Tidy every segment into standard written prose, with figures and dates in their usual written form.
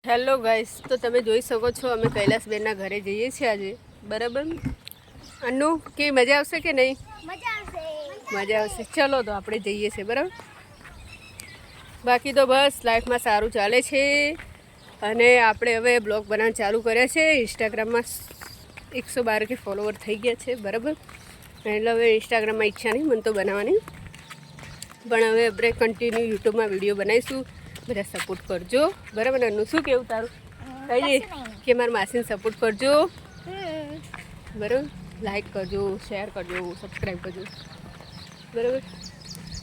Hello guys, તો તમે જોઈ શકો છો અમે કૈલાસબેનના ઘરે જઈએ છીએ આજે. બરાબર અનુ, કેવી મજા આવશે કે નહીં? મજા આવશે. ચલો તો આપણે જઈએ છીએ. બરાબર, બાકી તો બસ લાઈફમાં સારું ચાલે છે. અને આપણે હવે બ્લોગ બનાવવાનું ચાલુ કર્યા છે. ઇન્સ્ટાગ્રામમાં 112 કે ફોલોવર થઈ ગયા છે. બરાબર, એટલે હવે ઇન્સ્ટાગ્રામમાં ઈચ્છા નહીં મને તો બનાવવાની, પણ હવે આપણે કન્ટિન્યુ યુટ્યુબમાં વિડીયો બનાવીશું. બધા સપોર્ટ કરજો. બરાબર ને? શું કેવું તારું? કહી દે કે મારા માસીને સપોર્ટ કરજો. બરાબર, લાઈક કરજો, શેર કરજો, સબસ્ક્રાઈબ કરજો. બરાબર,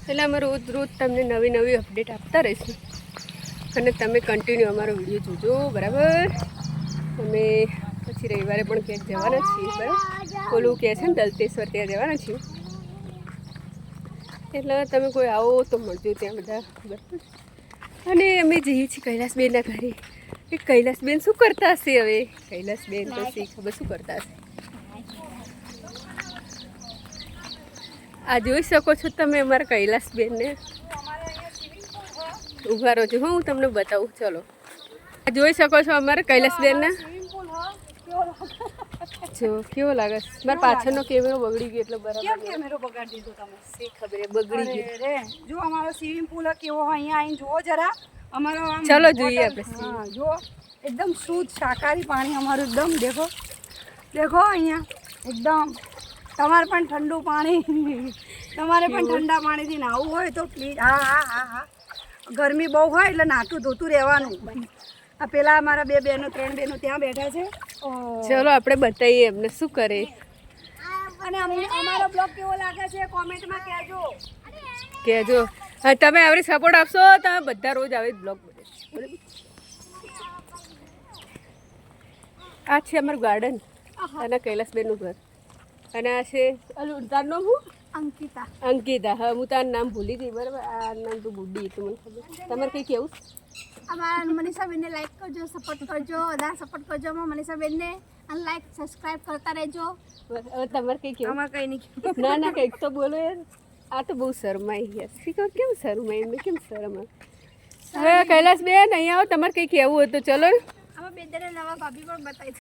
એટલે અમે રોજ તમને નવી નવી અપડેટ આપતા રહીશું અને તમે કન્ટિન્યુ અમારો વિડીયો જોજો. બરાબર, અમે પછી રવિવારે પણ ક્યાંક જવાના છીએ. બરાબર, ઓલું કહે છે ને દલતેશ્વર, ત્યાં જવાના છીએ. એટલે તમે કોઈ આવો તો મળજો ત્યાં બધા. બરાબર, અને અમે જઈએ છીએ કૈલાસબેનના ઘરે. એ કૈલાસબેન શું કરતા હશે હવે? કૈલાસબેન પછી ખબર શું કરતા હશે. આ જોઈ શકો છો તમે અમારા કૈલાસબેનને. ઉભા રહો છો, હું તમને બતાવું. ચલો, આ જોઈ શકો છો અમારા કૈલાસબેનને. જો કેવો લાગે છે. મારા પાછળનો કેમેરો બગડી ગયો એટલે બરાબર. કેમેરો બગાડી દીધો તમે? શી ખબર બગડી ગયો. જો અમારો સ્વિમિંગ પુલ કેવો અહીંયા આવીને જુઓ જરા અમારો. ચલો જોઈએ આપણે. હા જો, એકદમ શુદ્ધ શાકાહારી પાણી અમારું. એકદમ દેખો દેખો અહીંયા એકદમ. તમારે પણ ઠંડુ પાણી, તમારે પણ ઠંડા પાણીથી નાહવું હોય તો પ્લીઝ. હા હા હા હા, ગરમી બહુ હોય એટલે નાતું ધોતું રહેવાનું. આ પેલા અમારા 2 બહેનો 3 બહેનો ત્યાં બેઠા છે. ચલો આપણે બતાવીએ એમને શું કરે. અને અમારો બ્લોગ કેવો લાગે છે કોમેન્ટમાં કહેજો. હા, તમે આવી સપોર્ટ આપશો તમે બધા રોજ આવી બ્લોગ બને. બરાબર, આ છે અમારું ગાર્ડન અને કૈલાસબેનનું ઘર. અને આ છે તારું નામ હું? અંકિતા. અંકિતા. હા, હું તારું નામ ભૂલી ગઈ. બરાબર, આ નામ તું બુડ્ડી હતું મને ખબર. તમારે કંઈ કેવું? અમારા મનીષાબેનને લાઈક કરજો, સપોર્ટ કરજો, બધા સપોર્ટ કરજો અમારા મનીષાબેનને. અને લાઈક સબસ્ક્રાઈબ કરતા રહેજો. હવે તમારે કંઈ કેવું? અમારે કંઈ નહીં. ના ના, કંઈક તો બોલો યાર. આ તો બહુ શરમાઈ ગયા. શીખો કેમ શરમાઈ? મેં કેમ શરમ? હવે કૈલાસબેન અહીંયા આવો, તમારે કંઈ કહેવું હોય તો ચલો ને. અમે બે નવા ભાભી પણ બતાવી.